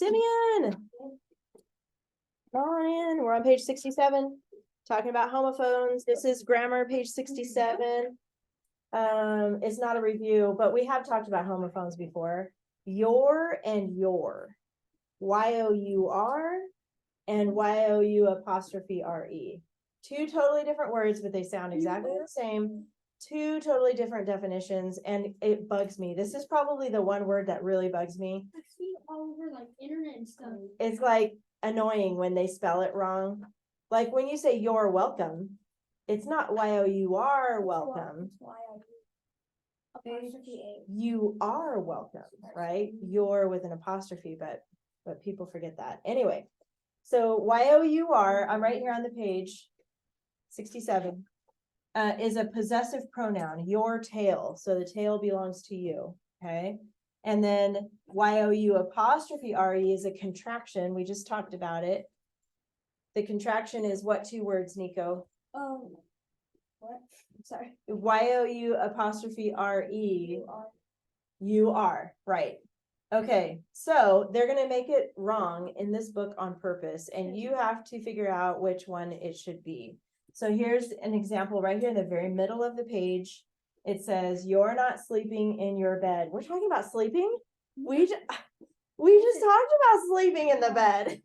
Simeon. Come on in. We're on page 67, talking about homophones. This is grammar, page 67. It's not a review, but we have talked about homophones before. Your and your. Y-O-U-R and Y-O-U apostrophe R-E. Two totally different words, but they sound exactly the same. Two totally different definitions, and it bugs me. This is probably the one word that really bugs me. I see it all over like internet and stuff. It's like annoying when they spell it wrong. Like when you say you're welcome, it's not Y-O-U-R welcome. You are welcome, right? You're with an apostrophe, but people forget that. Anyway, so Y-O-U-R, I'm right here on the page, 67, is a possessive pronoun, your tail. So the tail belongs to you, okay? And then Y-O-U apostrophe R-E is a contraction. We just talked about it. The contraction is what two words, Nico? What? I'm sorry. Y-O-U apostrophe R-E. You are, right. Okay, so they're going to make it wrong in this book on purpose, and you have to figure out which one it should be. So here's an example right here in the very middle of the page. It says, you're not sleeping in your bed. We're talking about sleeping? We just talked about sleeping in the bed.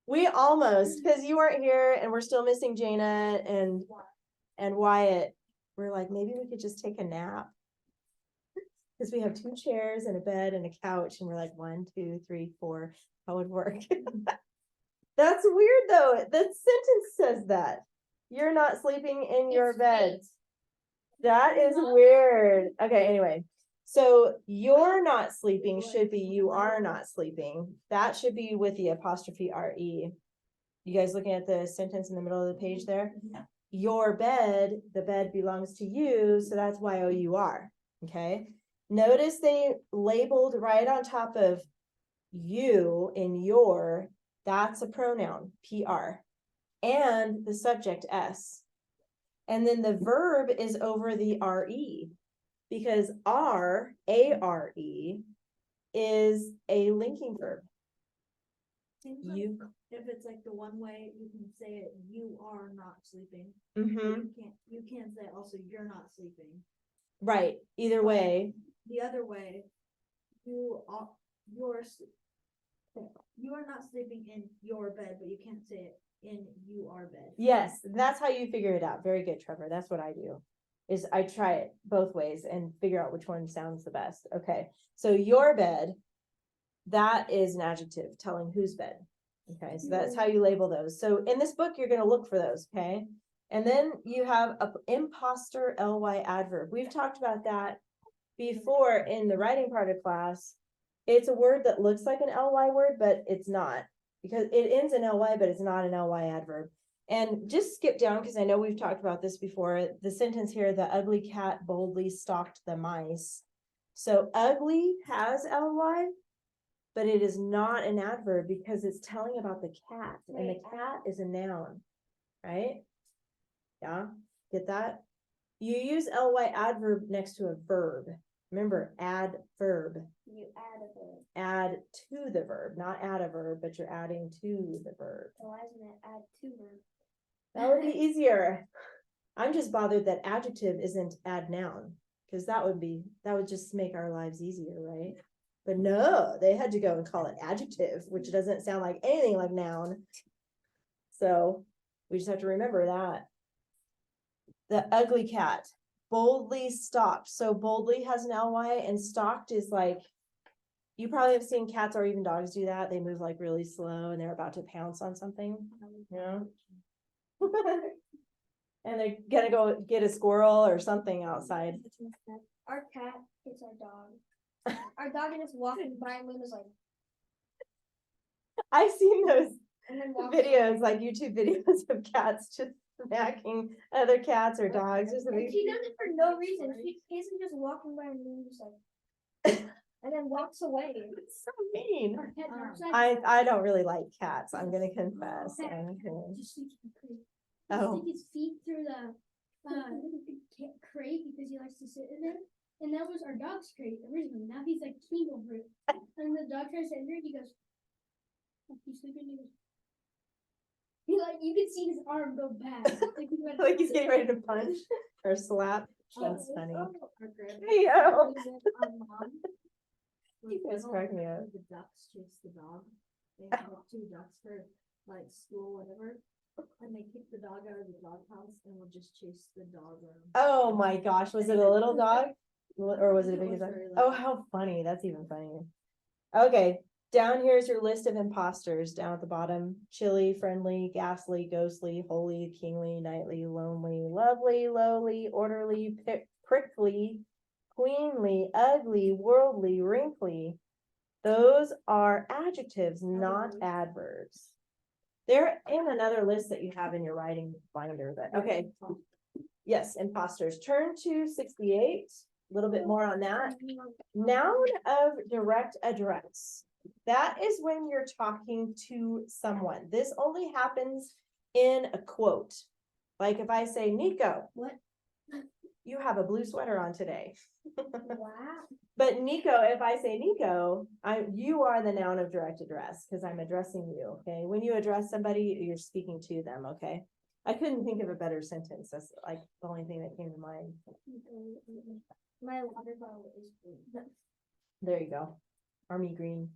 We almost, because you weren't here and we're still missing Jana and Wyatt. We're like, maybe we could just take a nap. Because we have two chairs and a bed and a couch, and we're like 1, 2, 3, 4. How would work? That's weird though. The sentence says that you're not sleeping in your bed. That is weird. Okay, anyway. So you're not sleeping should be you are not sleeping. That should be with the apostrophe R-E. You guys looking at the sentence in the middle of the page there? Your bed, the bed belongs to you, so that's Y-O-U-R. Okay. Notice they labeled right on top of you in your, that's a pronoun, P-R, and the subject S. And then the verb is over the R-E, because R, A-R-E, is a linking verb. You, if it's like the one way you can say it, you are not sleeping. Mm-hmm. You can't say also you're not sleeping. Right. Either way. The other way, you are not sleeping in your bed, but you can't say it in you are bed. Yes, that's how you figure it out. Very good, Trevor. That's what I do. Is I try it both ways and figure out which one sounds the best. Okay. So your bed, that is an adjective telling whose bed. Okay. So that's how you label those. So in this book, you're going to look for those. Okay. And then you have an imposter ly adverb. We've talked about that before in the writing part of class. It's a word that looks like an ly word, but it's not, because it ends in ly, but it's not an ly adverb. And just skip down, because I know we've talked about this before. The sentence here, the ugly cat boldly stalked the mice. So ugly has ly, but it is not an adverb because it's telling about the cat, and the cat is a noun, right? Yeah, get that? You use ly adverb next to a verb. Remember, add verb. You add a verb. Add to the verb, not add a verb, but you're adding to the verb. So why isn't it add to verb? That would be easier. I'm just bothered that adjective isn't add noun, because that would just make our lives easier, right? But no, they had to go and call it adjective, which doesn't sound like anything like noun. So we just have to remember that. The ugly cat boldly stalked. So boldly has an ly, and stalked is like, you probably have seen cats or even dogs do that. They move like really slow and they're about to pounce on something. Yeah. And they're gonna go get a squirrel or something outside. Our cat hits our dog. Our dog is just walking by and was like, I've seen those and then videos, like YouTube videos of cats just smacking other cats or dogs or something. And she does it for no reason. She isn't just walking by and just like, and then walks away. It's so mean. I don't really like cats. I'm gonna confess. Just Oh. stick his feet through the crate because he likes to sit in it, And that was our dog's crate originally. Now he's like king over it. And the dog tries to enter it. He goes, he's sleeping. He goes, you could see his arm go back. Like he's getting ready to punch or slap. That's funny. Our grandma. Hey, oh. Our mom. You guys crack me up. The ducks chase the dog. They have 2 ducks for like school, whatever. And they kick the dog out of the doghouse and will just chase the dog around. Oh my gosh, was it a little dog? Or was it a It big was dog? very Oh, little. how funny. That's even funnier. Okay, down here is your list of imposters down at the bottom. Chilly, friendly, ghastly, ghostly, holy, kingly, knightly, lonely, lovely, lowly, orderly, prickly, queenly, ugly, worldly, wrinkly. Those are adjectives, not adverbs. They're in another list that you have in your writing binder, but okay. Yes, imposters. Turn to 68, a little bit more on that. Noun of direct address. That is when you're talking to someone. This only happens in a quote. Like if I say, Nico. What? You have a blue sweater on today. Wow. But Nico, if I say Nico, you are the noun of direct address because I'm addressing you, okay? When you address somebody, you're speaking to them, okay? I couldn't think of a better sentence. That's like the only thing that came to mind. My water bottle is blue. There you go. Army green.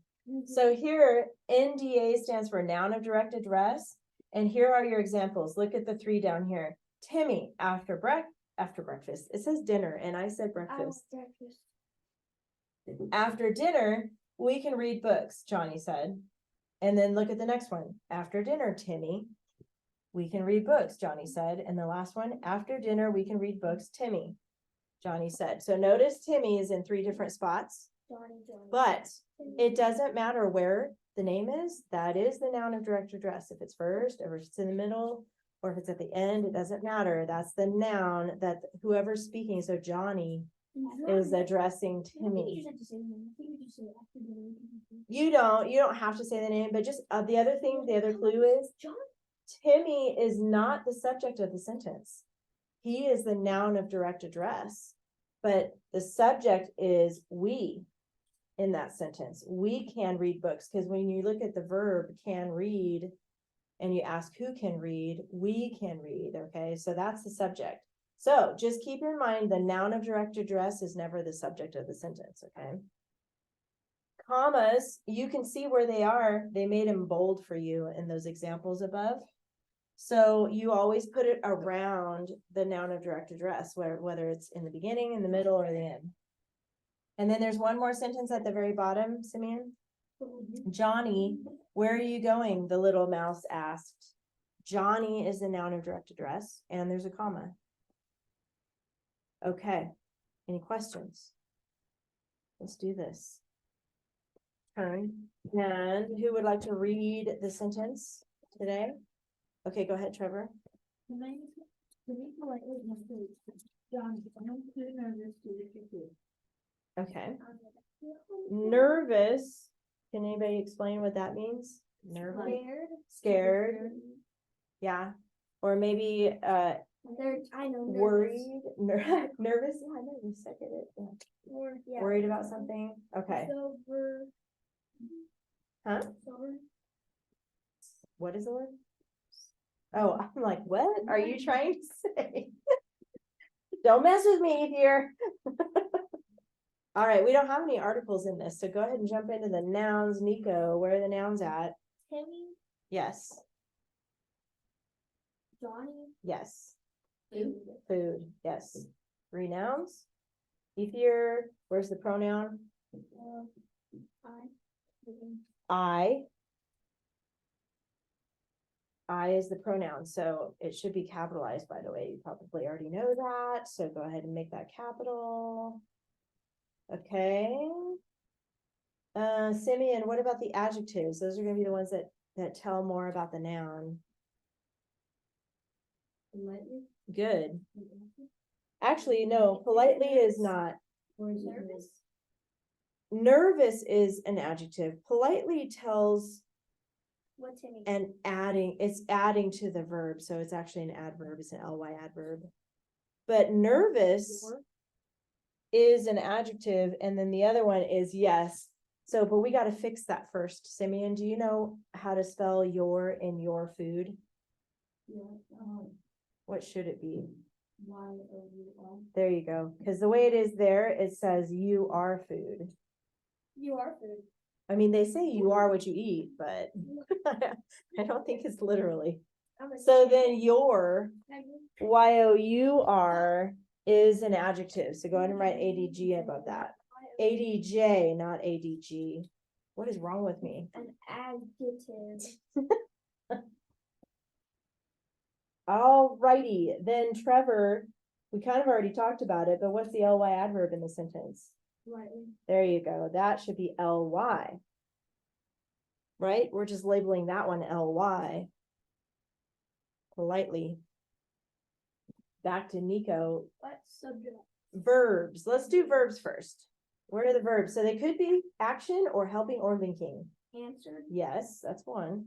So here, NDA stands for noun of direct address. And here are your examples. Look at the 3 down here. Timmy, after breakfast. It says dinner, and I said breakfast. Breakfast. After dinner, we can read books, Johnny said. And then look at the next one. After dinner, Timmy, we can read books, Johnny said. And the last one, after dinner, we can read books, Timmy, Johnny said. So notice Timmy is in 3 different spots, but it doesn't matter where the name is. That is the noun of direct address. If it's first, or if it's in the middle, or if it's at the end, it doesn't matter. That's the noun that whoever's speaking. So Johnny is addressing Timmy. You don't have to say the name, but just the other thing, the other clue is Timmy is not the subject of the sentence. He is the noun of direct address, but the subject is we in that sentence. We can read books, because when you look at the verb can read and you ask who can read, we can read, okay? So that's the subject. So just keep in mind the noun of direct address is never the subject of the sentence, okay? Commas, you can see where they are. They made them bold for you in those examples above. So you always put it around the noun of direct address, whether it's in the beginning, in the middle, or the end. And then there's one more sentence at the very bottom, Simeon. Johnny, where are you going? The little mouse asked. Johnny is the noun of direct address, and there's a comma. Okay, any questions? Let's do this. Turn. And who would like to read the sentence today? Okay, go ahead, Trevor. Okay. Nervous. Can anybody explain what that means? Nervous. Scared. Yeah. Or maybe worried. Nervous. Yeah, I know you said it. Yeah. Worried about something. Okay. Huh? What is the word? Oh, I'm like, what are you trying to say? Don't mess with me here. All right, we don't have any articles in this, so go ahead and jump into the nouns. Nico, where are the nouns at? Timmy, Yes. Johnny, Yes. food. Food. Yes. 3 nouns. Ethier, where's the pronoun? I. I is the pronoun, so it should be capitalized, by the way. You probably already know that, so go ahead and make that capital. Okay. Simeon, what about the adjectives? Those are going to be the ones that tell more about the noun. Good. Actually, no, politely is not. Nervous? Nervous is an adjective. Politely tells What Timmy? and it's adding to the verb, so it's actually an adverb. It's an ly adverb. But nervous is an adjective, and then the other one is yes. So, but we gotta fix that first. Simeon, do you know how to spell your in your food? Yeah, What should it be? Y-O-U-L. There you go. Because the way it is there, it says you are food. You are food. I mean, they say you are what you eat, but I don't think it's literally. So then your Y-O-U-R is an adjective. So go ahead and write A-D-G above that. A-D-J, not A-D-G. What is wrong with me? An adjective. Alrighty, then Trevor, we kind of already talked about it, but what's the ly adverb in the sentence? Right. There you go. That should be ly. Right? We're just labeling that one ly. Politely. Back to Nico. What subject? Verbs. Let's do verbs first. Where are the verbs? So they could be action or helping or linking. Answered. Yes, that's one.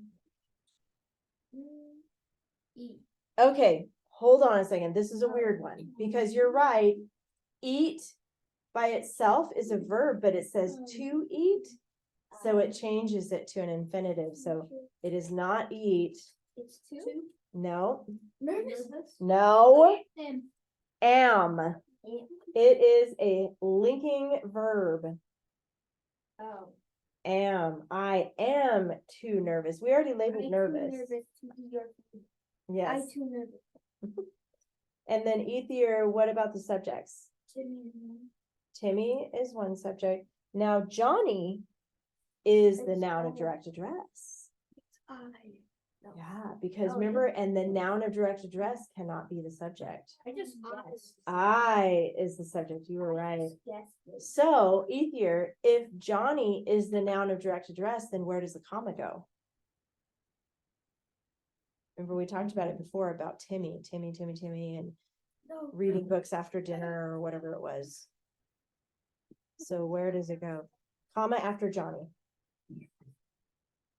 Eat. Okay, hold on a second. This is a weird one because you're right. Eat by itself is a verb, but it says to eat. So it changes it to an infinitive. So it is not eat. It's two. No, Nervous. no, And am. It is a linking verb. oh. Am. I am too nervous. We already labeled nervous. Nervous to be your food. Yes. I too nervous. And then Ethier, what about the subjects? Timmy. Timmy is one subject. Now Johnny is the noun of direct address. I. Yeah, because Oh, remember, and the noun of direct address cannot be the subject. I just guessed. I is the subject. You were right. Guessed. So Ethier, if Johnny is the noun of direct address, then where does the comma go? Remember, we talked about it before about Timmy, and No. reading books after dinner or whatever it was. So where does it go? Comma after Johnny.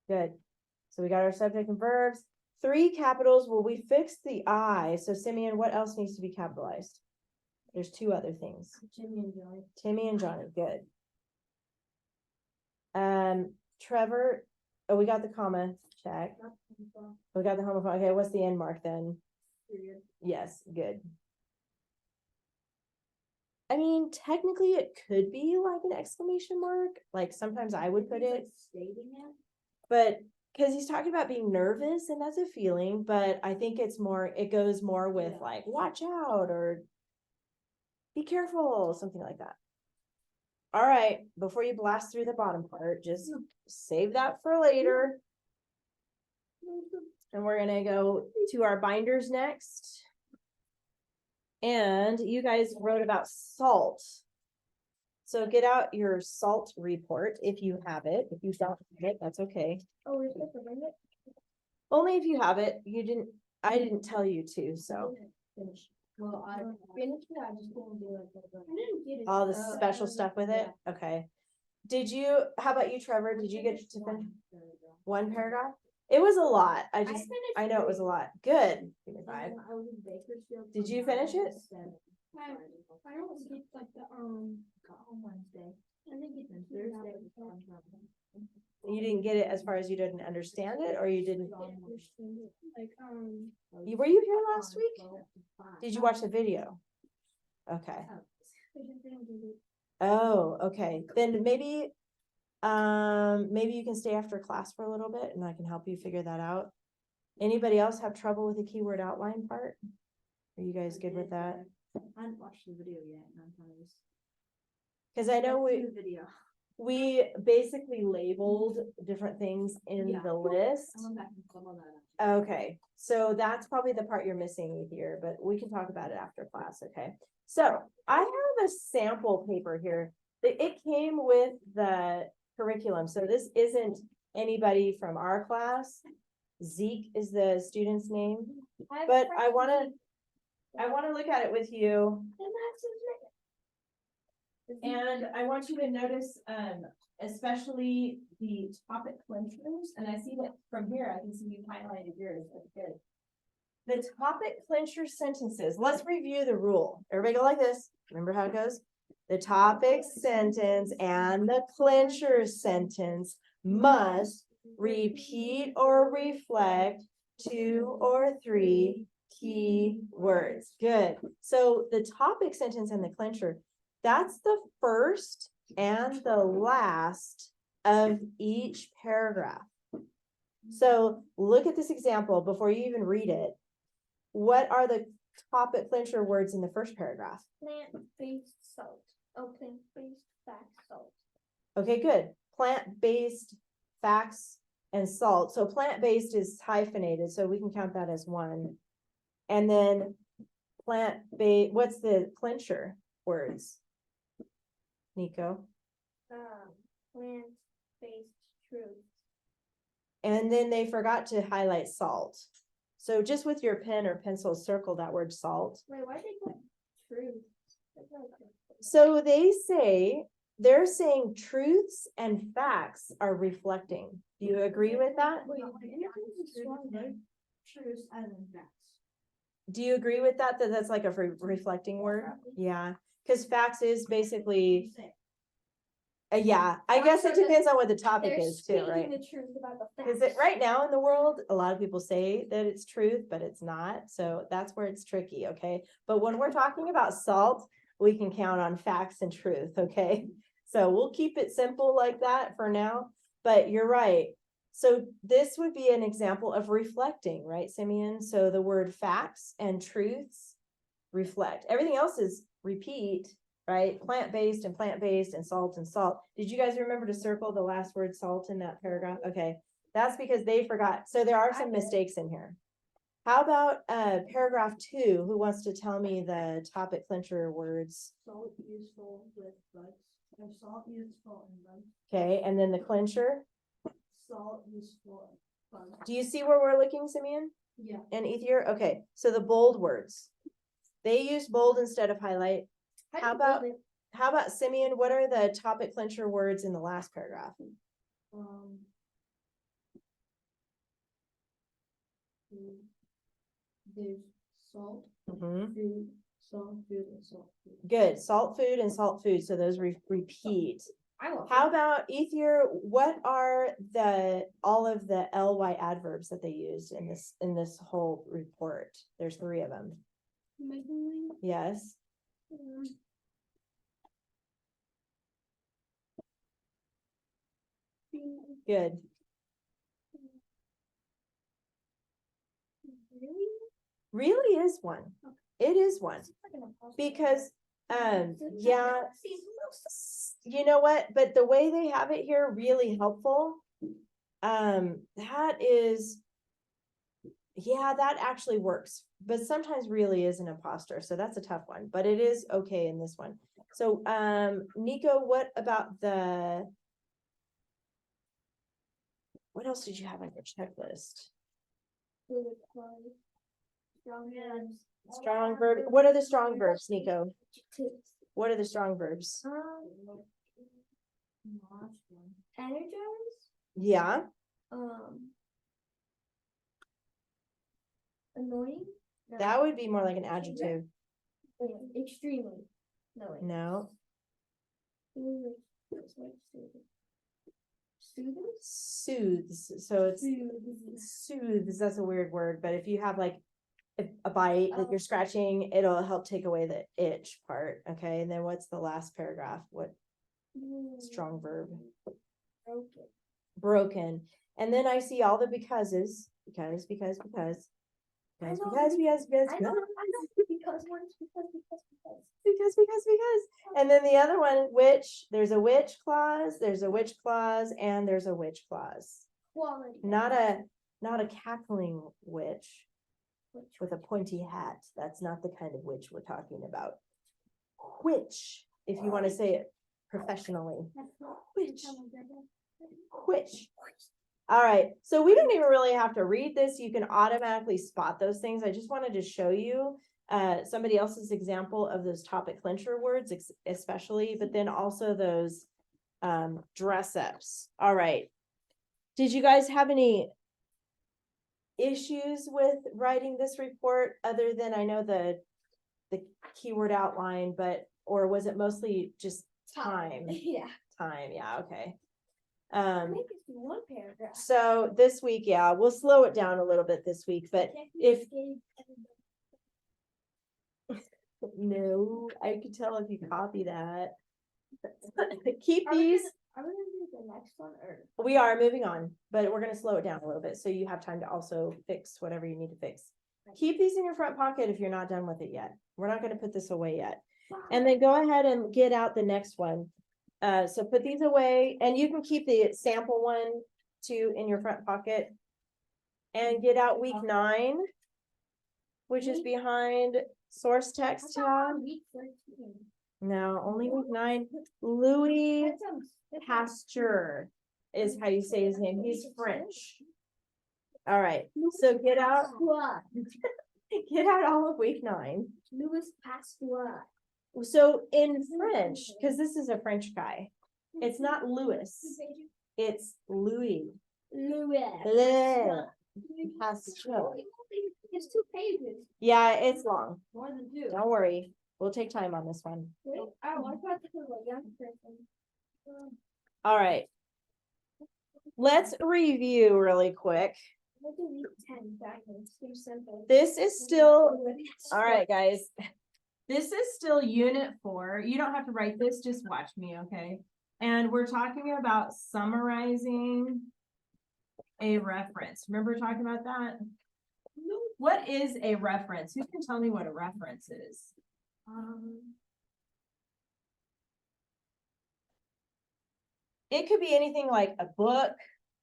Good. So we got our subject and verbs. 3 capitals. Well, we fixed the I. So Simeon, what else needs to be capitalized? There's 2 other things. Timmy and Johnny. Timmy and Johnny. Good. Trevor. Oh, we got the comma. Check. We got the homophone. Okay, what's the end mark then? Period. Yes, good. I mean, technically it could be like an exclamation mark. Like sometimes I would put He's, it, like, stating it. but because he's talking about being nervous and that's a feeling, but I think it's more, it goes more with Yeah. like, watch out or be careful, something like that. All right, before you blast through the bottom part, just save that for later. And we're gonna go to our binders next. And you guys wrote about salt. So get out your salt report if you have it. If you don't have it, that's okay. Oh, we're supposed to bring it? Only if you have it. I didn't tell you to, so Finish. Well, I finished it, I just didn't do it. I didn't get it. all the special stuff with it. Okay. How about you, Trevor? Did you get to finish one paragraph? It was a lot. I know it was a lot. Good. Give me 5. I was in Bakersfield. Did from you finish 9 to it? 7. I don't get like the, Got home Wednesday. I didn't get And the Thursday. You didn't get it as far as you didn't understand it, or you didn't? like, Were you here last week? Did you watch the video? Okay. I just didn't get it. Oh, okay. Then maybe you can stay after class for a little bit and I can help you figure that out. Anybody else have trouble with the keyword outline part? Are you guys good with that? I haven't watched the video yet, and I'm kind of just. Cause I know The video. we basically labeled different things in Yeah. the list. I went back and saw that. Okay, so that's probably the part you're missing here, but we can talk about it after class, okay? So I have a sample paper here. It came with the curriculum, so this isn't anybody from our class. Zeke is the student's name, but I wanna look at it with you. And I want you to notice, especially the topic clinchers, and I see that from here, I can see you highlighted yours, that's good. The topic clincher sentences, let's review the rule. Everybody go like this, remember how it goes? The topic sentence and the clincher sentence must repeat or reflect 2 or 3 key words. Good. So the topic sentence and the clincher, that's the first and the last of each paragraph. So look at this example before you even read it. What are the topic clincher words in the first paragraph? Plant-based salt. Oh, plant-based facts salt. Okay, good. Plant-based facts and salt. So plant-based is hyphenated, so we can count that as one. And then plant-based, what's the clincher words? Nico? Plant-based truth. And then they forgot to highlight salt. So just with your pen or pencil, circle that word salt. Wait, why did they put truth? So they're saying truths and facts are reflecting. Do you agree with that? Truths and then facts. Do you agree with that? That's like a reflecting word? Yeah, because facts is basically, yeah, I guess it depends on what the topic They're is too, speaking right? the truth about the facts. Because right now in the world, a lot of people say that it's truth, but it's not. So that's where it's tricky, okay? But when we're talking about salt, we can count on facts and truth, okay? So we'll keep it simple like that for now, but you're right. So this would be an example of reflecting, right, Simeon? So the word facts and truths reflect. Everything else is repeat, right? Plant-based and salt and salt. Did you guys remember to circle the last word salt in that paragraph? Okay, that's because they forgot. So there are some mistakes in here. How about paragraph 2? Who wants to tell me the topic clincher words? Salt useful with bugs. Or salt useful in bugs. Okay, and then the clincher. Salt useful in bugs. Do you see where we're looking, Simeon Yeah. and Ethier? Okay, so the bold words. They use bold instead of highlight. How about Simeon? What are the topic clincher words in the last paragraph? There's salt, Mhm. food, salt, food, and salt. Food. Good. Salt food and salt food. So those repeat. How about Ethier? What are all of the ly adverbs that they used in this whole report? There's 3 of them. Yes. Good. Really is one. It is one. Because yeah, you know what? But the way they have it here, really helpful. That is, yeah, that actually works. But sometimes really is an imposter. So that's a tough one, but it is okay in this one. So Nico, what about what else did you have on your checklist? Strong verb. What are the strong verbs, Nico? What are the strong verbs? Energize. Yeah. Annoying. No. That would be more like an adjective. Extremely. No. Wait. No. Soothes. So it's soothes. That's a weird word, but if you have like a bite that you're scratching, it'll help take away the itch part. Okay. And then what's the last paragraph? What strong verb? Broken. And then I see all the becauses. Because. And then the other one, which, there's a which clause, there's a which clause, and there's a which clause. Quality. Not a cackling witch with a pointy hat. That's not the kind of witch we're talking about. Which, if you want to say it professionally. Which. All right, so we don't even really have to read this. You can automatically spot those things. I just wanted to show you somebody else's example of those topic clincher words, especially, but then also those dress ups. All right. Did you guys have any issues with writing this report other than I know the keyword outline, but or was it mostly just time? Yeah. Time, yeah, okay. Make it one paragraph. So this week, yeah, we'll slow it down a little bit this week, but if, no, I could tell if you copy that. Keep these, Are we gonna do the next one or? we are moving on, but we're gonna slow it down a little bit, so you have time to also fix whatever you need to fix. Keep these in your front pocket if you're not done with it yet. We're not gonna put this away yet. And then go ahead and get out the next one. So put these away, and you can keep the sample one too in your front pocket. And get out week 9, which is behind source text tab. Week 13. No, only week 9. Louis That sounds. Pasteur is how you say his name. He's French. All right, so get out all of week 9. Louis Pasteur. So in French, because this is a French guy, it's not Louis, it's Louis. Le Pasteur. It's 2 pages. Yeah, it's long. More than 2. Don't worry. We'll take time on this one. Oh, I thought this was a young person. All right. Let's review really quick. Look at week 10, that one, too simple. This is still, all right, guys. This is still unit 4. You don't have to write this, just watch me, okay? And we're talking about summarizing a reference. Remember talking about that? What is a reference? Who can tell me what a reference is? It could be anything like a book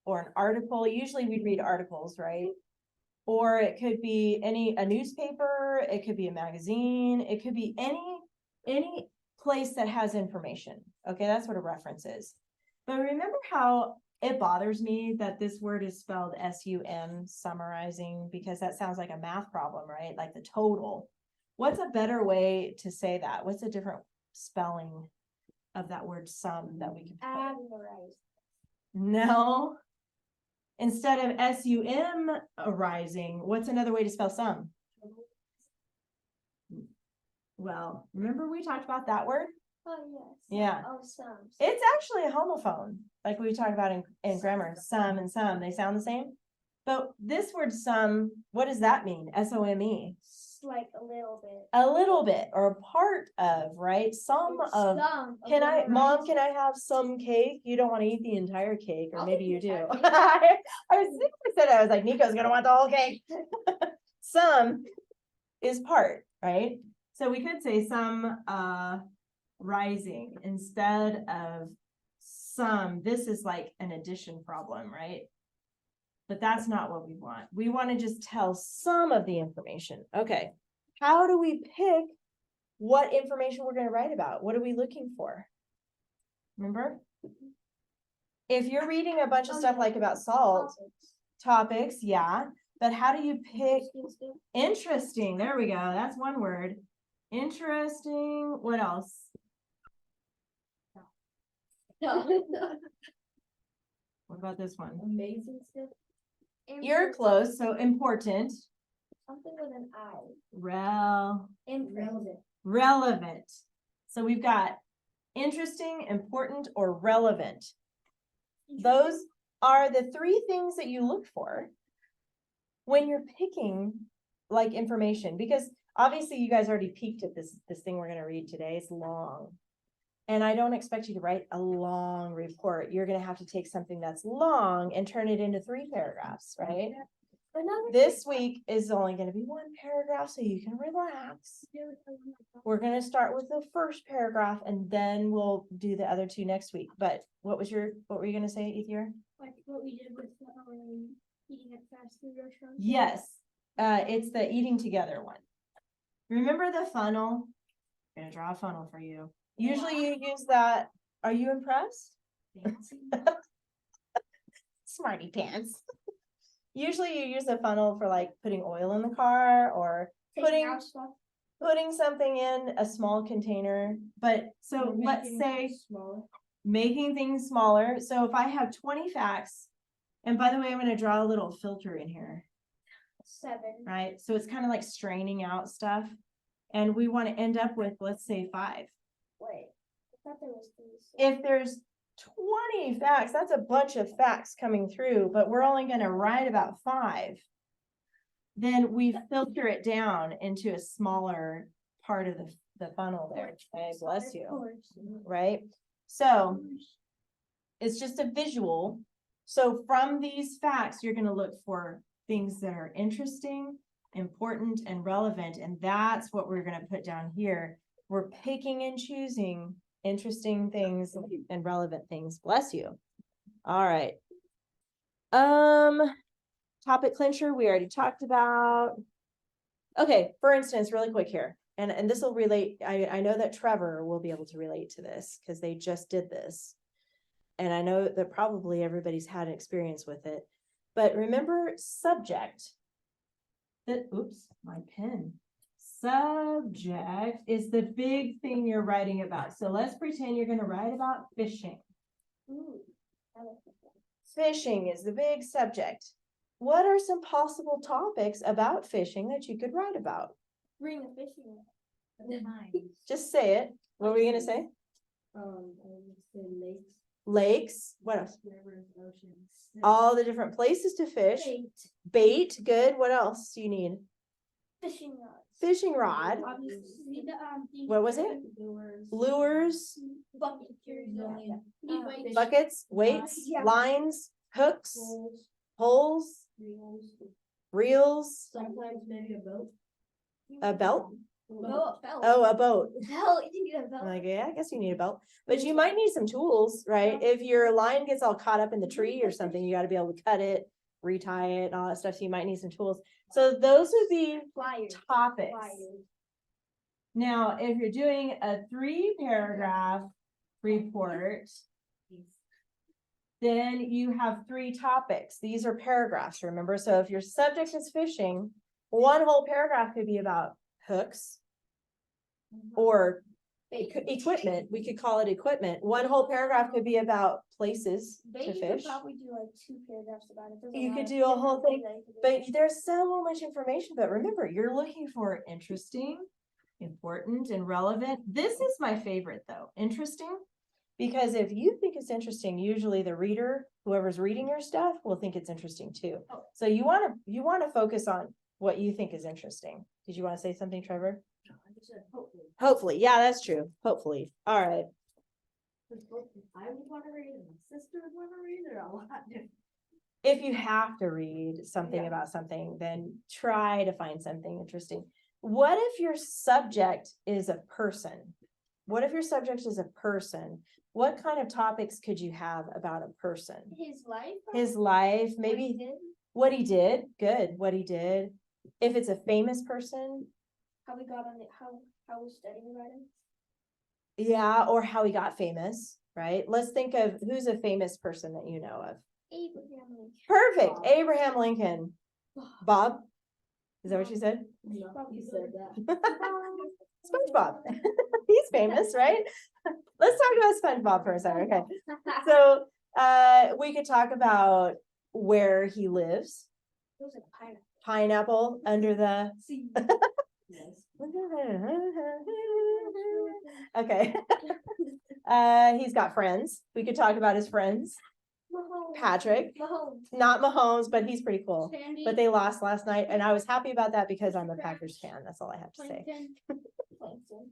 or an article. Usually we read articles, right? Or it could be a newspaper, it could be a magazine, it could be any place that has information. Okay, that's what a reference is. But remember how it bothers me that this word is spelled S-U-M, summarizing, because that sounds like a math problem, right? Like the total. What's a better way to say that? What's a different spelling of that word sum that we can put? Admirais. No. Instead of S-U-M arising, what's another way to spell sum? Well, remember we talked about that word? Oh, yes. Yeah. Oh, sums. It's actually a homophone, like we talk about in grammar. Sum and some, they sound the same. But this word sum, what does that mean? S-O-M-E. Like a little bit. A little bit, or a part of, right? Some of. Some of Can I, what Mom, I- can I have some cake? You don't want to eat the entire cake, or I'll maybe you eat the do. entire cake. I was like, Nico's gonna want the whole cake. Some is part, right? So we could say some rising instead of some. This is like an addition problem, right? But that's not what we want. We want to just tell some of the information. Okay. How do we pick what information we're going to write about? What are we looking for? Remember? If you're reading a bunch of stuff like about salt, topics, yeah. But how do you pick interesting? There we go. That's one word. Interesting. What else? No. What about this one? Amazing stuff. You're close. So important. Something with an I. Relevant. Relevant. So we've got interesting, important, or relevant. Those are the 3 things that you look for when you're picking like information, because obviously you guys already peeked at this thing we're going to read today. It's long. And I don't expect you to write a long report. You're going to have to take something that's long and turn it into 3 paragraphs, right? This week is only going to be 1 paragraph, so you can relax. We're going to start with the first paragraph and then we'll do the other 2 next week. But what were you going to say, Ethier? Like what we did with eating at fast food restaurants. Yes, it's the eating together one. Remember the funnel? I'm going to draw a funnel for you. Usually you use that. Are you impressed? Smarty pants. Usually you use a funnel for like putting oil in the car or putting something in a small container. But so let's say making things smaller. So if I have 20 facts, and by the way, I'm going to draw a little filter in here. 7. Right? So it's kind of like straining out stuff. And we want to end up with, let's say 5. Wait, I thought there was these. If there's 20 facts, that's a bunch of facts coming through, but we're only gonna write about 5. Then we filter it down into a smaller part of the funnel there. Okay, bless you, right? So it's just a visual. So from these facts, you're gonna look for things that are interesting, important, and relevant, and that's what we're gonna put down here. We're picking and choosing interesting things and relevant things. Bless you. All right. Topic clincher, we already talked about. Okay, for instance, really quick here, and this will relate. I know that Trevor will be able to relate to this because they just did this. And I know that probably everybody's had an experience with it. But remember subject. Oops, my pen. Subject is the big thing you're writing about. So let's pretend you're going to write about fishing. Ooh, I like that. Fishing is the big subject. What are some possible topics about fishing that you could write about? Bring the fishing. Just say it. What were you going to say? I would say lakes, Lakes. What else? rivers, oceans. All the different places to fish. Bait, Bait. Good. What else do you need? fishing rods. Fishing rod. Obviously, the What was it? Lures. Lures. bucket. Yeah. Need weights. Buckets. Weights. Yeah. Lines. Hooks. Poles, Holes. reels, Reels. sometimes maybe a boat. A belt. Belt. Oh, a boat. Belt. You need a belt. Like, yeah, I guess you need a belt, but you might need some tools, right? If your line gets all caught up in the tree or something, you got to be able to cut it, retie it, and all that stuff. So you might need some tools. So those would be Flyers. topics. Flyers. Now, if you're doing a 3-paragraph report, then you have 3 topics. These are paragraphs, remember? So if your subject is fishing, one whole paragraph could be about hooks or equipment. We could call it equipment. One whole paragraph could be about places Bait, to you fish. could probably do like 2 paragraphs about it. There's You lot could of do a whole different thing, things that you could do. But there's so much information, but remember, you're looking for interesting, important, and relevant. This is my favorite though, interesting. Because if you think it's interesting, usually the reader, whoever's reading your stuff, will think it's interesting too. Oh. So you wanna focus on what you think is interesting. Did you want to say something, Trevor? I just said hopefully. Hopefully, yeah, that's true. Hopefully. All right. Because both I would want to read and my sister would want to read, they're a lot different. If you have to read something Yeah. about something, then try to find something interesting. What if your subject is a person? What if your subject is a person? What kind of topics could you have about a person? His life. His life, what he maybe did, what he did. Good, what he did. If it's a famous person, how we got on it, how we studying about him. yeah, or how he got famous, right? Let's think of who's a famous person that you know of. Abraham Lincoln. Perfect, Bob. Abraham Lincoln. Bob? Is that what you said? No, you said that. SpongeBob. He's famous, right? Let's talk about SpongeBob for a second, okay? So, we could talk about where he lives. It was like a pineapple. Pineapple under the. See. Yes. Okay. He's got friends. We could talk about his friends. Mahomes. Patrick. Mahomes. Not Mahomes, but he's pretty cool. Sandy. But they lost last night, and I was happy about that because I'm a Packers fan. That's all I have to say. Plankton. Plankton.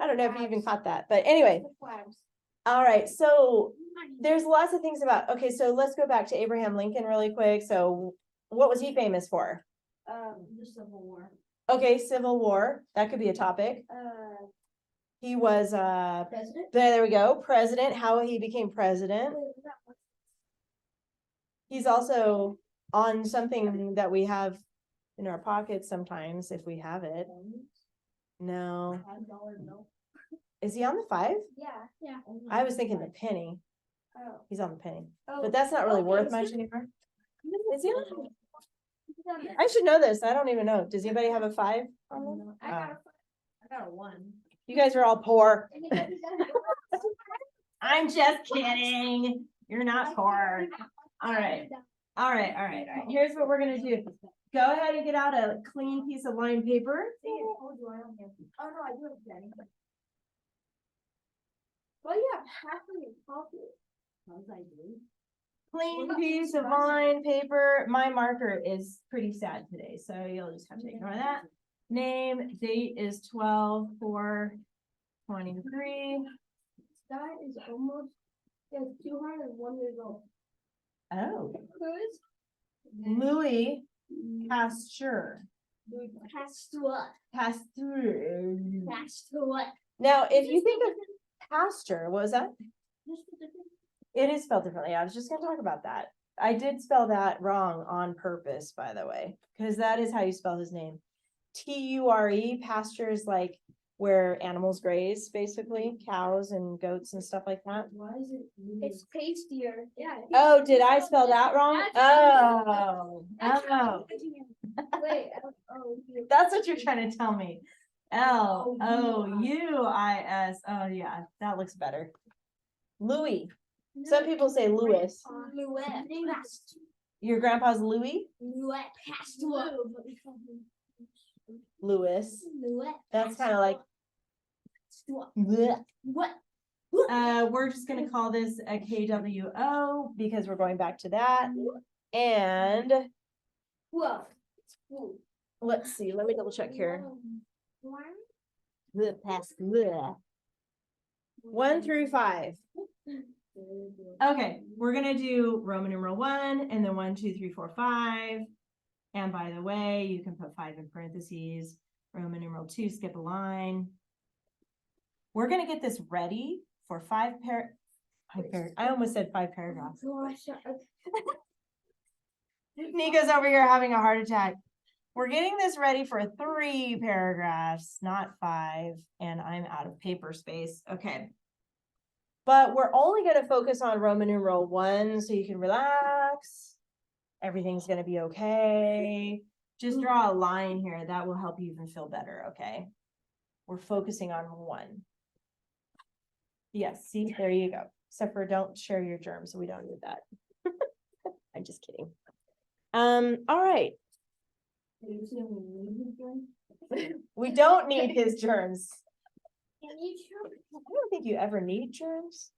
I don't know if you even caught that, but anyway. The flags. All right, so there's lots of things about, okay, so let's go back to Abraham Lincoln really quick. So what was he famous for? The Civil War. Okay, Civil War, that could be a topic. He was, President. there we go, president, how he became president. He's also on something that we have in our pockets sometimes if we have it. No, $5 bill. is he on the 5? Yeah. Yeah. I was thinking the penny. Oh. He's on the penny, Oh. but that's not really Okay, worth so- much anymore. Is he on? He's on there. I should know this. I don't even know. Does anybody have a 5 on them? I got I got a 1. You guys are all poor. a. I'm just kidding. You're not poor. All right. All right. All right. All right. Here's what we're gonna do. Go ahead and get out a clean piece of lined paper. See, I told you I don't have. Oh, no, I do have Jenny. Well, yeah, half of your coffee. How's I do? Clean piece of line paper. My marker is pretty sad today, so you'll just have to ignore that. Name, date is 12/4/23. That is almost, yeah, 201 years old. Oh, Who's? Louis Pasteur. Past what? Pasteur. Past what? Now, if you think of pasture, what was that? Just a different. It is spelled differently. I was just gonna talk about that. I did spell that wrong on purpose, by the way, because that is how you spell his name. Ture, pasture is like where animals graze, basically, cows and goats and stuff like that. Why is it? It's tastier. Yeah. Oh, did I spell that wrong? Oh, oh, Wait, oh. that's what you're trying to tell me. Louis. Oh, yeah, that looks better. Louis. Some people say Louis. Your grandpa's Louis? Louis. That's kind of like. Blech. What? We're just gonna call this a KWO because we're going back to that. And Whoa. let's see, let me double check here. The past 1 through 5. Okay, we're gonna do Roman numeral 1 and then 1, 2, 3, 4, 5. And by the way, you can put 5 in parentheses. Roman numeral 2, skip a line. We're gonna get this ready for 5 I almost said 5 paragraphs. Nico's over here having a heart attack. We're getting this ready for 3 paragraphs, not 5, and I'm out of paper space. Okay. But we're only going to focus on Roman numeral 1 so you can relax. Everything's going to be okay. Just draw a line here. That will help you even feel better, okay? We're focusing on 1. Yes, see, there you go. Except for don't share your germs. We don't need that. I'm just kidding. All right. We don't need his germs. I don't think you ever need germs.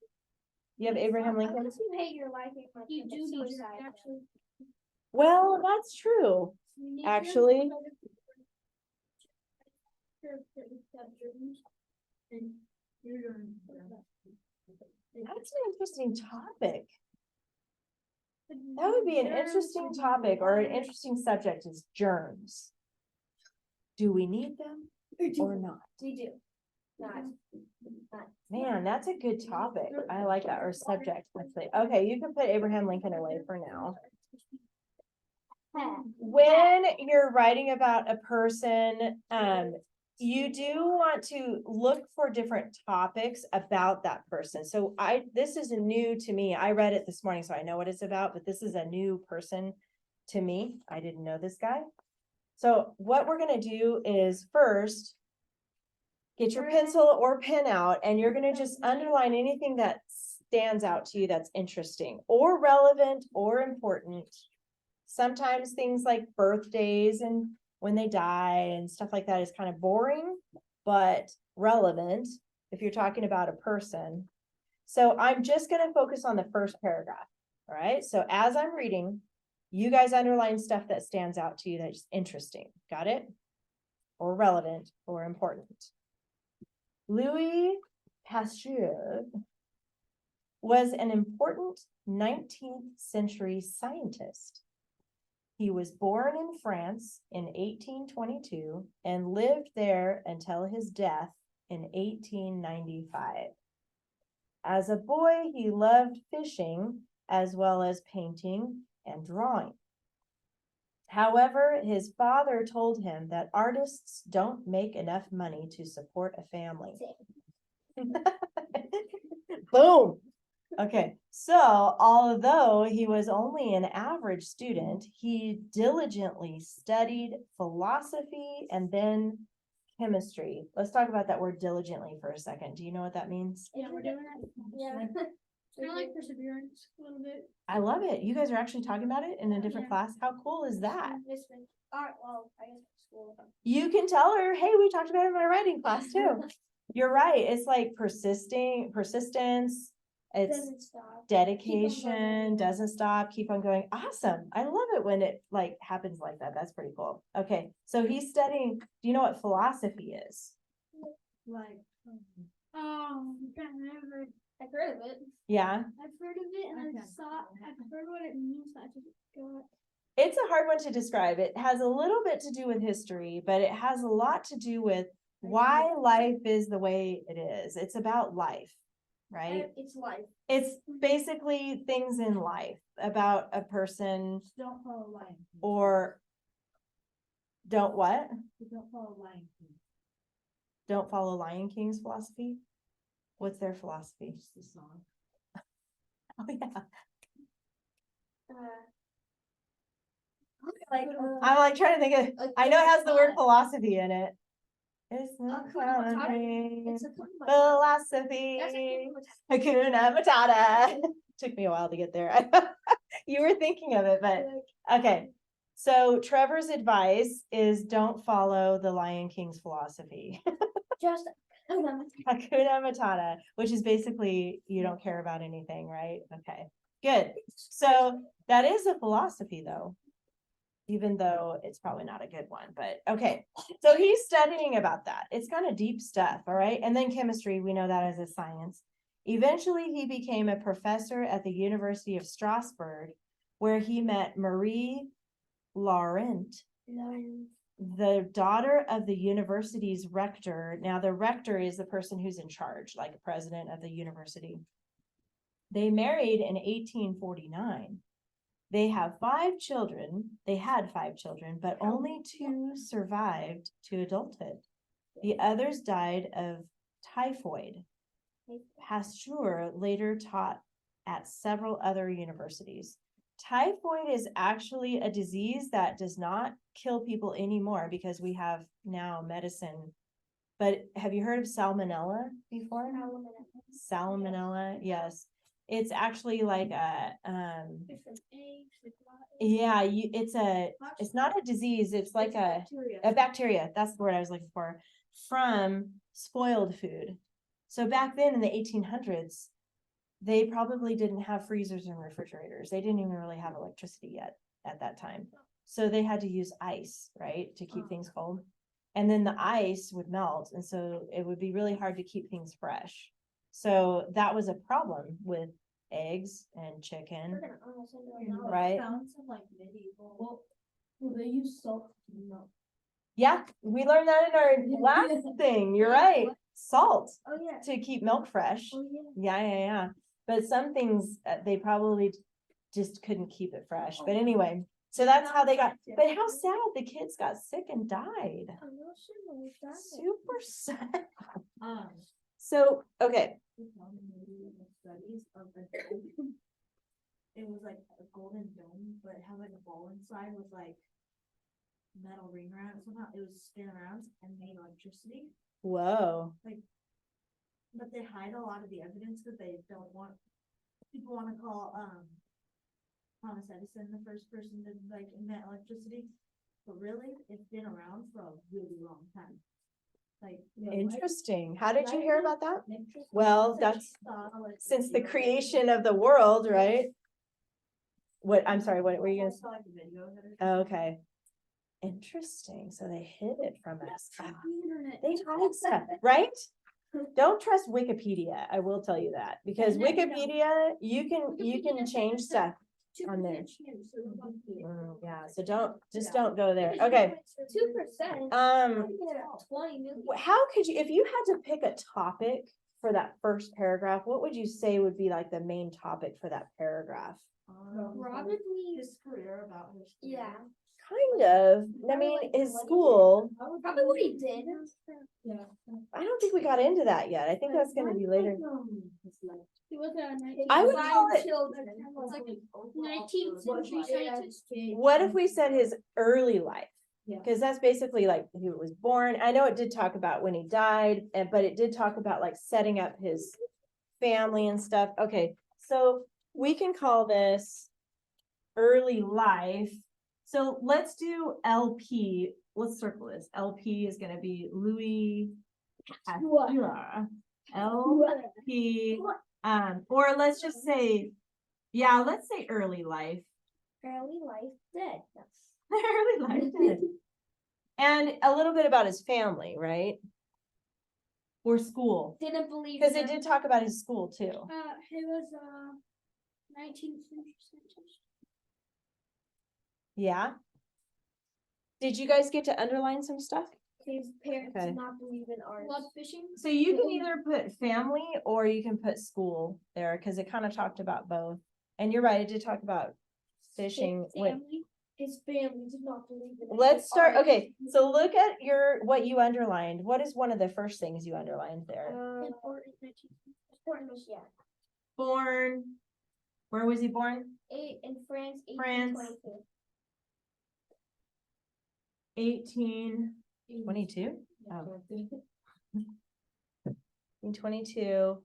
You have Abraham Lincoln? You hate your life. You do need your, actually. Well, that's true. You need Actually. That's an interesting topic. That would be an interesting topic or an interesting subject is germs. Do we need them or not? We do. Not. Man, that's a good topic. I like that, or subject, actually. Okay, you can put Abraham Lincoln away for now. When you're writing about a person, you do want to look for different topics about that person. So this is new to me. I read it this morning, so I know what it's about, but this is a new person to me. I didn't know this guy. So what we're gonna do is first, get your pencil or pen out, and you're gonna just underline anything that stands out to you that's interesting or relevant or important. Sometimes things like birthdays and when they die and stuff like that is kind of boring, but relevant if you're talking about a person. So I'm just gonna focus on the first paragraph, all right? So as I'm reading, you guys underline stuff that stands out to you that's interesting, got it? Or relevant or important. Louis Pasteur was an important 19th century scientist. He was born in France in 1822 and lived there until his death in 1895. As a boy, he loved fishing as well as painting and drawing. However, his father told him that artists don't make enough money to support a family. Boom. Okay, so although he was only an average student, he diligently studied philosophy and then chemistry. Let's talk about that word diligently for a second. Do you know what that means? Yeah, we're doing it. Yeah. Kind of like perseverance a little bit. I love it. You guys are actually talking about it in a different Yeah. class. How cool is that? Alright, well, I guess school. You can tell her, hey, we talked about it in my writing class too. You're right. It's like persistence. It's Doesn't stop. dedication, doesn't stop, keep on going. Awesome. I love it when it like happens like that. That's pretty cool. Okay. So he's studying, do you know what philosophy is? Like, I'm trying to remember. I've heard of it. Yeah. I've heard of it, and Okay. I've heard what it means, but I just got. It's a hard one to describe. It has a little bit to do with history, but it has a lot to do with why life is the way it is. It's about life, right? It's life. It's basically things in life about a person don't follow Lion King. or don't what? Don't follow Lion King. Don't follow Lion King's philosophy. What's their philosophy? Just the song. Oh yeah. Like, I'm like trying to think of, I know it has the word philosophy in it. It's not Hakuna Matata? philosophy. it's a That's Philosophy. a Hakuna Matata. Took me a while to get there. You were thinking of it, but okay. So Trevor's advice is don't follow the Lion King's philosophy. just Hakuna Matata, which is basically you don't care about anything, right? Okay, good. So that is a philosophy though, even though it's probably not a good one, but okay. So he's studying about that. It's kind of deep stuff, all right? And then chemistry, we know that as a science. Eventually, he became a professor at the University of Strasbourg, where he met Marie Laurent, the daughter of the university's rector. Now, the rector is the person who's in charge, like a president of the university. They married in 1849. They have 5 children. They had 5 children, but only 2 survived to adulthood. The others died of typhoid. Pasteur later taught at several other universities. Typhoid is actually a disease that does not kill people anymore because we have now medicine. But have you heard of salmonella before? Salmonella, yes. It's actually like a yeah, it's not a disease, it's like a bacteria, that's the word I was looking for, from spoiled food. So back then in the 1800s, they probably didn't have freezers and refrigerators. They didn't even really have electricity yet at that time. So they had to use ice, right, to keep things cold. And then the ice would melt, and so it would be really hard to keep things fresh. So that was a problem with eggs and chicken, right? Found some like medieval. Well, they use salt to melt. Yeah, we learned that in our last thing. You're right. Salt Oh yeah. to keep milk fresh. Oh yeah. Yeah. But some things they probably just couldn't keep it fresh. But anyway, so that's how they got. But how sad the kids got sick and died. Super sad. So okay. Studies of the dome. It was like a golden dome, but it had like a ball inside with like metal ring around it. Somehow it was spin around and made electricity. Whoa. But they hide a lot of the evidence because they don't want people want to call Thomas Edison the first person to like invent electricity. But really, it's been around for a really long time. Like Interesting. How did you hear about that? Well, that's since the creation of the world, right? What, I'm sorry, what were you gonna say? Oh, okay. Interesting. So they hid it from us. They hide stuff, right? Don't trust Wikipedia. I will tell you that because Wikipedia, you can change stuff on there. Yeah, so don't go there. Okay. 2%. 20 million. How could you, if you had to pick a topic for that first paragraph, what would you say would be like the main topic for that paragraph? Probably his career, about his career. Yeah. Kind of. I mean, his school. Probably what he did. Yeah. I don't think we got into that yet. I think that's gonna be later. He was I would call it- It's like a 19th century scientist. What if we said his early life? Yeah. Because that's basically like he was born. I know it did talk about when he died, but it did talk about like setting up his family and stuff. Okay, so we can call this early life. So let's do LP. Let's circle this. LP is gonna be Louis Pastura. LP, or let's just say, yeah, let's say early life. Early life dead. Early life dead. And a little bit about his family, right? Or school, Didn't believe because it him. did talk about his school too. He was 19th century. Yeah. Did you guys get to underline some stuff? His parents Okay. did not believe in art. Love fishing. So you can either put family or you can put school there, because it kind of talked about both. And you're right, it did talk about fishing. His family did not believe in Let's start, art. okay, so look at what you underlined. What is one of the first things you underlined there? Important was, yeah. Born, where was he born? In France, France. 1822. 1822? Oh. 1822.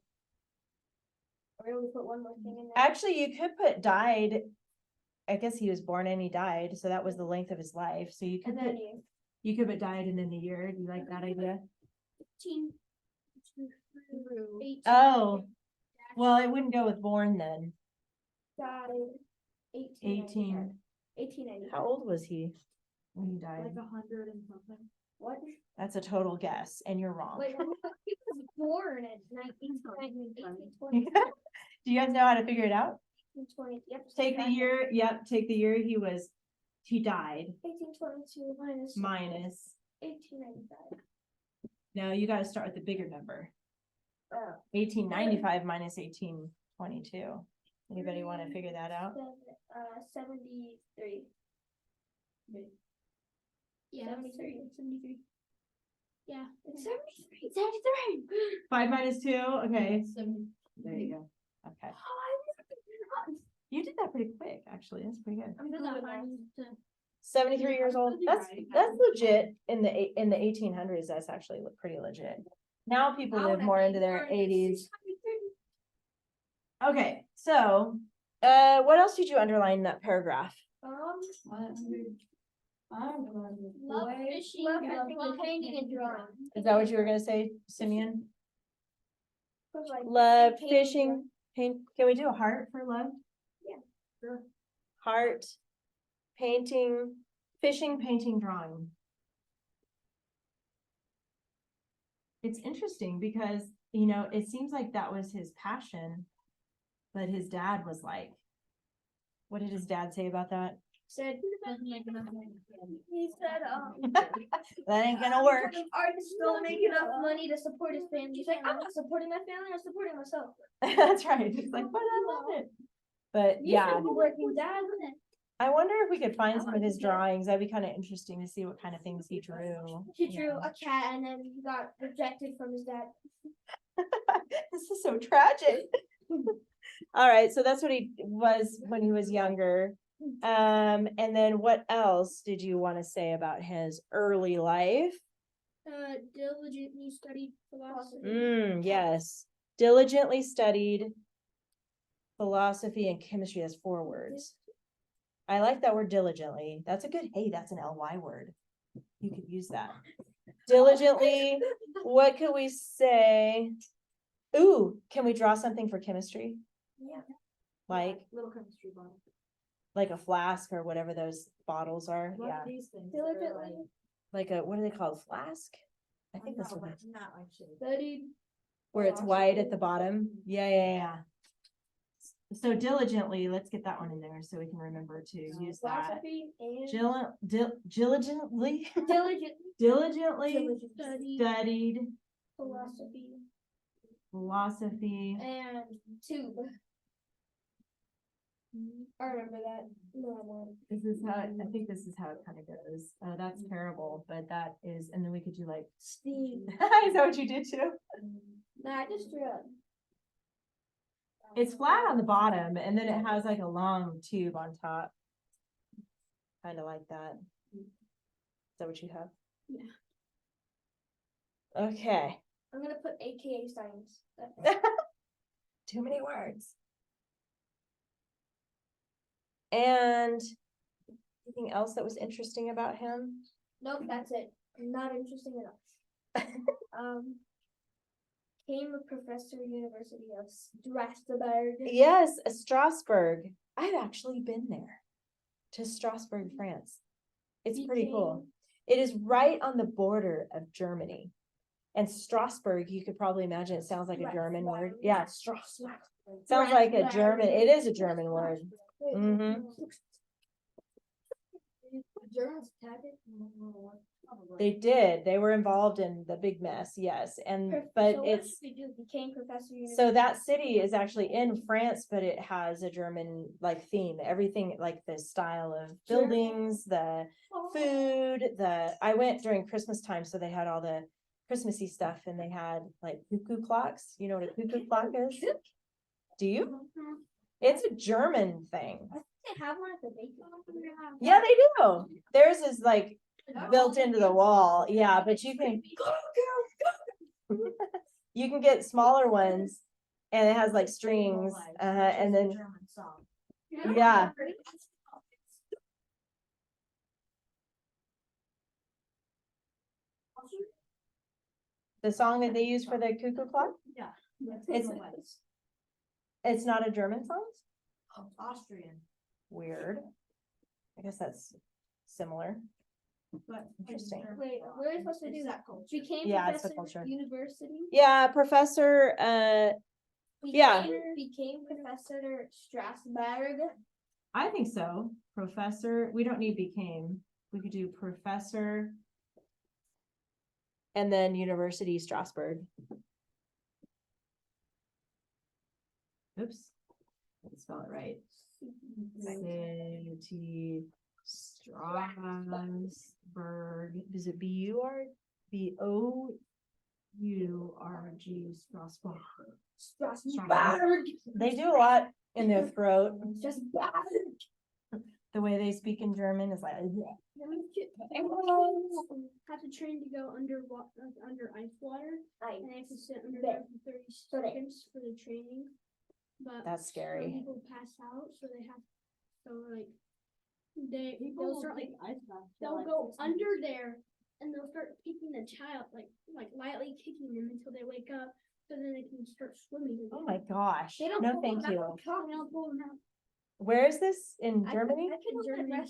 Or we put one more thing in there. Actually, you could put died. I guess he was born and he died, so that was the length of his life. So you could And put, then you could put died and then the year. Do you like that idea? 18. Oh, well, it wouldn't go with born then. Died 18. 1890. How old was he when he died? Like 100 and something. What? That's a total guess, and you're wrong. Wait, he was born in 1920. Do you guys know how to figure it out? 1820. Yep. Take the year. Yep, take the year he died 1822 minus minus. 1895. No, you got to start with the bigger number. Oh. 1895 minus 1822. Anybody want to figure that out? 73. Yeah, 73. Yeah, it's 73. 73. 5 minus 2. Okay. There you go. Okay. You did that pretty quick, actually. That's pretty good. I'm good at that. 73 years old. That's legit in the 1800s. That's actually pretty legit. Now people live more into their 80s. Okay, so what else did you underline in that paragraph? Love fishing, love painting and drawing. Is that what you were gonna say, Simeon? Like Love painting, fishing, paint. Can we do a heart for love? Yeah. Sure. Heart, painting, fishing, painting, drawing. It's interesting because, you know, it seems like that was his passion, but his dad was like, what did his dad say about that? Said, he said, That ain't gonna work. Artists don't make enough money to support his family. He's like, I'm not supporting my family, I'm supporting myself. That's right. He's like, but I love it. But yeah, Working dad. I wonder if we could find some of his drawings. That'd be kind of interesting to see what kind of things he drew. He drew a cat and then he got rejected from his dad. This is so tragic. All right, so that's what he was when he was younger. And then what else did you want to say about his early life? Diligently studied philosophy. Yes. Diligently studied philosophy and chemistry. That's 4 words. I like that word diligently. That's a good, hey, that's an LY word. You could use that. Diligently, what could we say? Ooh, can we draw something for chemistry? Yeah. Like Little chemistry bottle. like a flask or whatever those bottles are. What Yeah. are these things? that are Diligently Like a, what are they called? Flask? I think that's No, what it's, not like shit. studied. where it's white at the bottom. Yeah. So diligently, let's get that one in there so we can remember to use that. Philosophy and Diligently, diligently studied philosophy philosophy. and tube. I remember that. No. This is how, I think this is how it kind of goes. That's terrible, but that is, and then we could do like, Steam. is that what you did too? Nah, I just drew it. It's flat on the bottom and then it has like a long tube on top. Kind of like that. Is that what you have? Yeah. Okay. I'm gonna put AKA science. Too many words. And anything else that was interesting about him? Nope, that's it. Not interesting enough. Came a professor, University of Strasbourg. Yes, Strasbourg. I've actually been there to Strasbourg, France. It's pretty cool. It is right on the border of Germany. And Strasbourg, you could probably imagine, it sounds like a German word. Yeah, Strasbourg. Sounds like a German, it is a German word. Mhm. The Germans attacked it. They did. They were involved in the big mess, yes. And, but So what it's, did you do? Became professor. so that city is actually in France, but it has a German like theme. Everything like the style of buildings, the food, I went during Christmas time, so they had all the Christmassy stuff and they had like cuckoo clocks. You know what a cuckoo clock is? Do you? It's a German thing. I think they have one at the bakery. Yeah, they do. Theirs is like built into the wall. Yeah, but you can you can get smaller ones and it has like strings, and then German song. yeah. The song that they use for the cuckoo clock, Yeah. it's not a German song? Austrian, Weird. I guess that's similar. but. Interesting. Wait, we're supposed to do that. Became Yeah, it's the professor culture. university. Yeah, professor, yeah. Became professor Strasbourg. I think so. Professor, we don't need became. We could do professor. And then University Strasbourg. Oops. Let's spell it right. City Strasbourg. Is it B-O-U-R-G Strasbourg? Strasbourg. They do a lot in their throat. Just The way they speak in German is like. Have to train to go under ice water. And they have to sit under there for 30 seconds for the training. But That's scary. some people pass out, so they have, they'll start like, they'll go under there and they'll start kicking the child, like lightly kicking them until they wake up, so then they can start swimming again. Oh my gosh. They don't No, pull thank them you. out. They don't pull them out. Where is this? In Germany? I could Germany.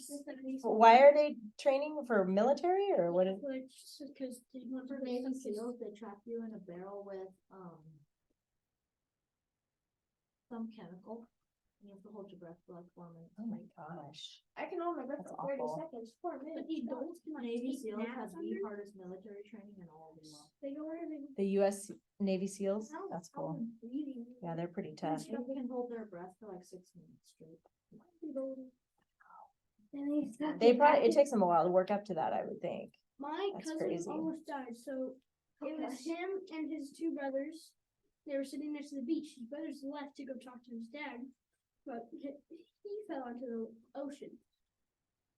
Why are they training for military or what is? Because they want For to Navy SEAls, they trap you in a barrel with, some chemical. You have to hold your breath for like 4 minutes. Oh my gosh. I can hold my breath That's for 30 awful. seconds, 4 minutes. But the adults can like Navy take SEAls naps has the under. hardest military training in all of the world. They go where they. The US Navy SEALs? How- That's how cool. breathing. Yeah, they're pretty tough. They can hold their breath for like 6 minutes straight. They probably, it takes them a while to work up to that, I would think. My That's cousin crazy. almost died, so it was him and his two brothers. They were sitting next to the beach. His brothers left to go talk to his dad, but he fell into the ocean.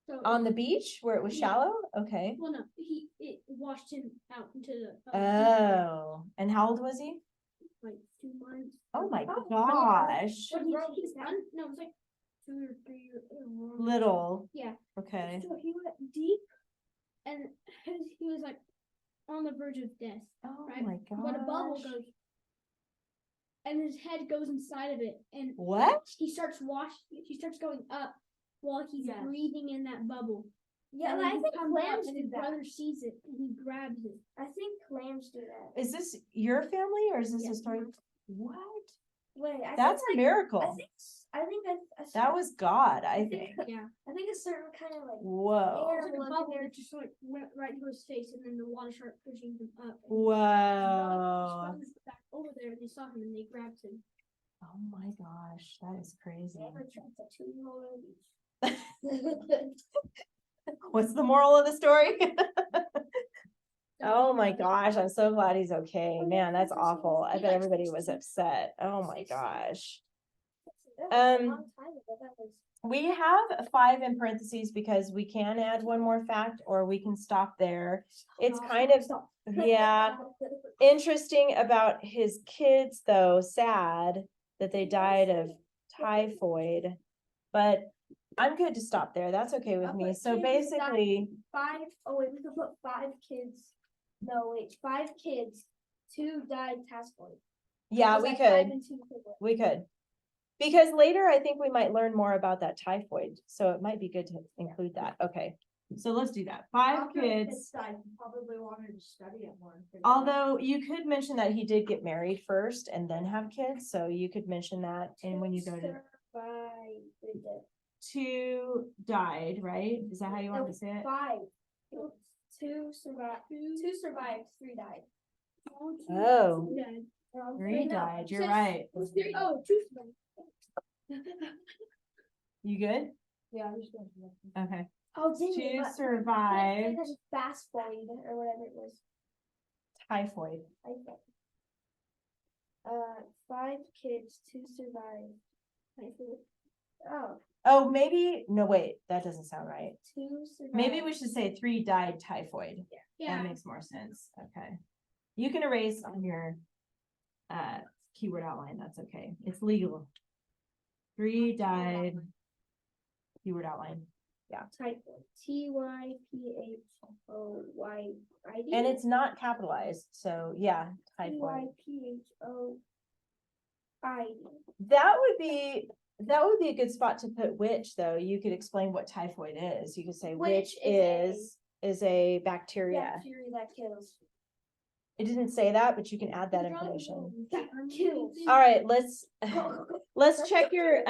So On the beach where it was Yeah. shallow? Okay. well, no, it washed him out into the Oh, and how old was he? like 2 months. Oh my Oh, gosh. But he's no, it was like 2 or 3 years. Little. Yeah. Okay. So he went deep, and he was like on the verge of death. Oh Right, my But a bubble gosh. goes, and his head goes inside of it, and What? he starts going up while he's Yes. breathing in that bubble. Yeah, And and when I he think comes clams up, and do his that. brother sees it and he grabs it. I think clams do that. Is this your family or is this Yeah. a story? What? Wait, I That's a think miracle. I think That was God, I think. Yeah. I think a certain kind of like Whoa. air It's like a will bubble there. that just like went right into his face, and then the water started pushing him up. And Whoa. his brother back over there, and they saw him, and they grabbed him. Oh my gosh, that is crazy. Never tried to 2-year-old on the beach. What's the moral of the story? Oh my gosh, I'm so glad he's okay. Man, that's awful. I bet everybody was upset. Oh my gosh. That was a Um, long time ago. That was We have 5 in parentheses because we can add one more fact or we can stop there. It's kind of, yeah, interesting about his kids though, sad that they died of typhoid. But I'm good to stop there. That's okay with me. So basically, 5. Oh wait, we could put 5 kids No, wait, 5 kids, 2 died typhoid. Yeah, Was we that 5 could, and 2 people? we could. Because later I think we might learn more about that typhoid, so it might be good to include that. Okay, so let's do that. 5 After kids. died, you probably wanted to study it more. and figure it out. Although you could mention that he did get married first and then have kids, so you could mention that. And when you go to Survived the death. 2 died, right? Is that how you want to say it? 5. 2 survived, 2 survived, 3 died. Oh, Yeah. 3 no, died. it You're says- right. Oh, 2 survived. You good? Yeah, I'm just going to. Okay. Oh, dang 2 it, but- survived It has fast forward or whatever it was. typhoid. I think. 5 kids, 2 survived. Oh, Oh, maybe, no, wait, that doesn't sound right. 2 survived. Maybe we should say 3 died typhoid. That Yeah. makes more sense. Okay. You can erase on your keyword outline. That's okay. It's legal. 3 died. Keyword outline. Typhoid. TYPHOYID. And it's not capitalized, so yeah, typhoid. TYPHOID. That would be a good spot to put which, though. You could explain what typhoid is. You could say which is a bacteria. Bacteria that kills. It didn't say that, but you can add that information. That kills. All right, let's check your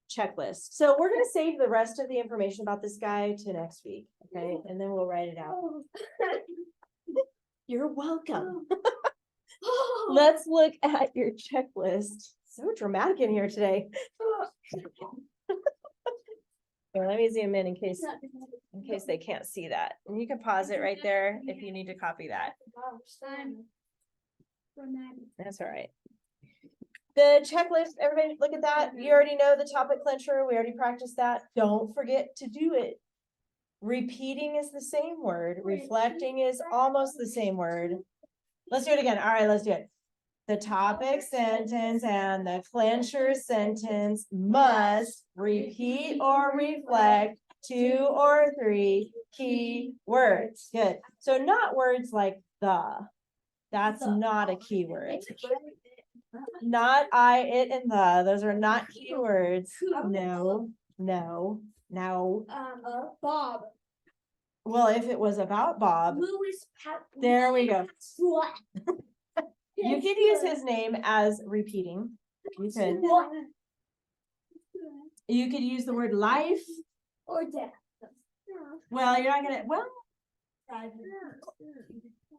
checklist. So we're gonna save the rest of the information about this guy to next week, okay? And then we'll write it out. You're welcome. Let's look at your checklist. So dramatic in here today. Here, let me zoom in case they can't see that. And you can pause it right there if you need to copy that. That's all right. The checklist, everybody look at that. You already know the topic clincher. We already practiced that. Don't forget to do it. Repeating is the same word. Reflecting is almost the same word. Let's do it again. All right, let's do it. The topic sentence and the clincher sentence must repeat or reflect 2 or 3 key words. Good. So not words like the. That's not a keyword. Not I, it, and the. Those are not keywords. No, no, no. Bob. Well, if it was about Bob, Louis there we go. What? You could use his name as repeating. You could. You could use the word life. Or death. Well, you're not gonna, well,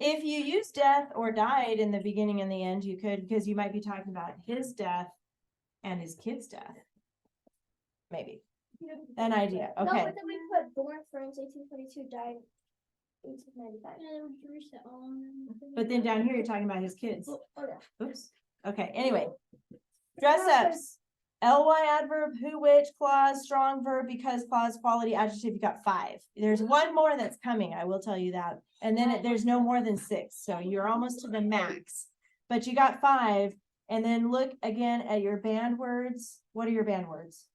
if you use death or died in the beginning and the end, you could, because you might be talking about his death and his kid's death. Maybe. An idea. No, Okay. but then we put born France 1822, died 1895. But then down here, you're talking about his kids. Oh, yeah. Oops. Okay, anyway. Dress ups. LY adverb, who, which, clause, strong verb, because, clause, quality, adjective, you got 5. There's one more that's coming, I will tell you that. And then there's no more than 6, so you're almost to the max. But you got 5, and then look again at your band words. What are your band words?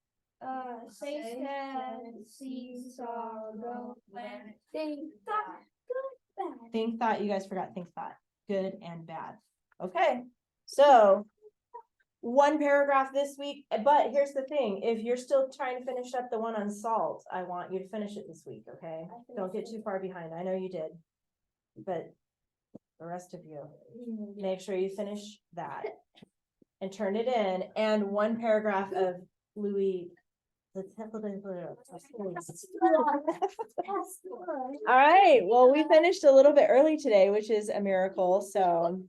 Say, stand, seesaw, go, when, think, thought, good, bad. Think, thought, you guys forgot think, thought. Good and bad. Okay, so one paragraph this week, but here's the thing, if you're still trying to finish up the one on salt, I want you to finish it this week, okay? Don't get too far behind, I know you did. But the rest of you, make sure you finish that and turn it in, and one paragraph of Louis. All right, well, we finished a little bit early today, which is a miracle, so